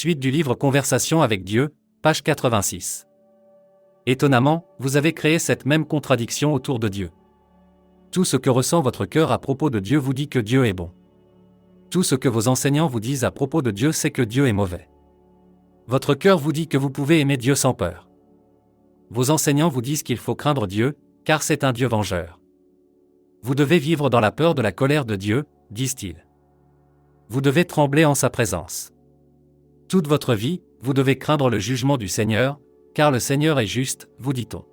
Suite du livre Conversation avec Dieu, page 86. Étonnamment, vous avez créé cette même contradiction autour de Dieu. Tout ce que ressent votre cœur à propos de Dieu vous dit que Dieu est bon. Tout ce que vos enseignants vous disent à propos de Dieu c'est que Dieu est mauvais. Votre cœur vous dit que vous pouvez aimer Dieu sans peur. Vos enseignants vous disent qu'il faut craindre Dieu, car c'est un Dieu vengeur. Vous devez vivre dans la peur de la colère de Dieu, disent-ils. Vous devez trembler en sa présence. Toute votre vie, vous devez craindre le jugement du Seigneur, car le Seigneur est juste, vous dit-on.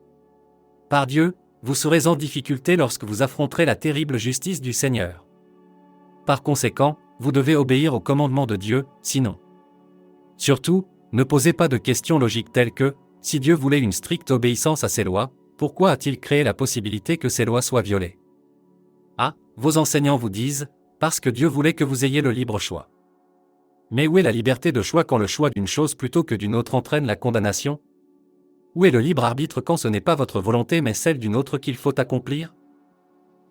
Par Dieu, vous serez en difficulté lorsque vous affronterez la terrible justice du Seigneur. Par conséquent, vous devez obéir aux commandements de Dieu, sinon. Surtout, ne posez pas de questions logiques telles que, si Dieu voulait une stricte obéissance à ses lois, pourquoi a-t-il créé la possibilité que ces lois soient violées? Ah, vos enseignants vous disent, parce que Dieu voulait que vous ayez le libre choix. Mais où est la liberté de choix quand le choix d'une chose plutôt que d'une autre entraîne la condamnation? Où est le libre arbitre quand ce n'est pas votre volonté mais celle d'une autre qu'il faut accomplir?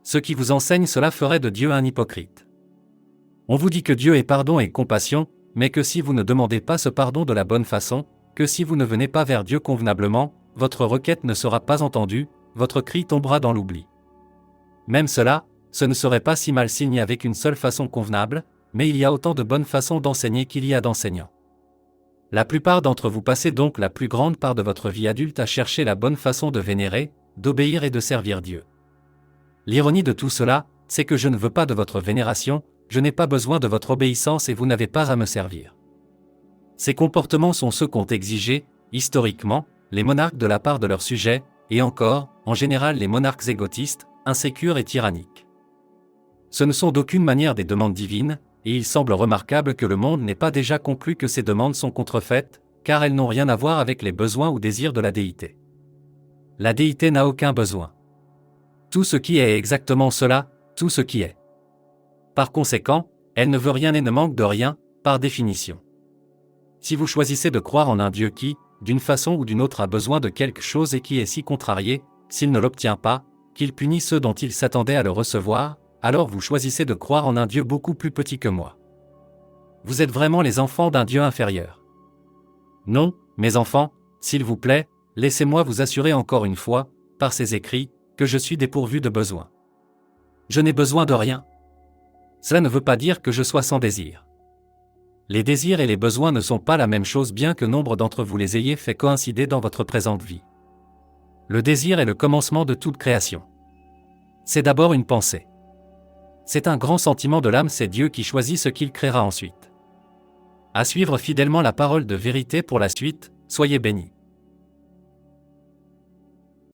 Ceux qui vous enseignent cela feraient de Dieu un hypocrite. On vous dit que Dieu est pardon et compassion, mais que si vous ne demandez pas ce pardon de la bonne façon, que si vous ne venez pas vers Dieu convenablement, votre requête ne sera pas entendue, votre cri tombera dans l'oubli. Même cela, ce ne serait pas si mal s'il n'y avait qu'une seule façon convenable, mais il y a autant de bonnes façons d'enseigner qu'il y a d'enseignants. La plupart d'entre vous passez donc la plus grande part de votre vie adulte à chercher la bonne façon de vénérer, d'obéir et de servir Dieu. L'ironie de tout cela, c'est que je ne veux pas de votre vénération, je n'ai pas besoin de votre obéissance et vous n'avez pas à me servir. Ces comportements sont ceux qu'ont exigé, historiquement, les monarques de la part de leurs sujets, et encore, en général les monarques égotistes, insécures et tyranniques. Ce ne sont d'aucune manière des demandes divines, et il semble remarquable que le monde n'ait pas déjà conclu que ces demandes sont contrefaites, car elles n'ont rien à voir avec les besoins ou désirs de la déité. La déité n'a aucun besoin. Tout ce qui est exactement cela, tout ce qui est. Par conséquent, elle ne veut rien et ne manque de rien, par définition. Si vous choisissez de croire en un Dieu qui, d'une façon ou d'une autre a besoin de quelque chose et qui est si contrarié, s'il ne l'obtient pas, qu'il punit ceux dont il s'attendait à le recevoir, alors vous choisissez de croire en un Dieu beaucoup plus petit que moi. Vous êtes vraiment les enfants d'un Dieu inférieur. Non, mes enfants, s'il vous plaît, laissez-moi vous assurer encore une fois, par ces écrits, que je suis dépourvu de besoin. Je n'ai besoin de rien. Cela ne veut pas dire que je sois sans désir. Les désirs et les besoins ne sont pas la même chose bien que nombre d'entre vous les ayez fait coïncider dans votre présente vie. Le désir est le commencement de toute création. C'est d'abord une pensée. C'est un grand sentiment de l'âme, c'est Dieu qui choisit ce qu'il créera ensuite. À suivre fidèlement la parole de vérité pour la suite, soyez bénis.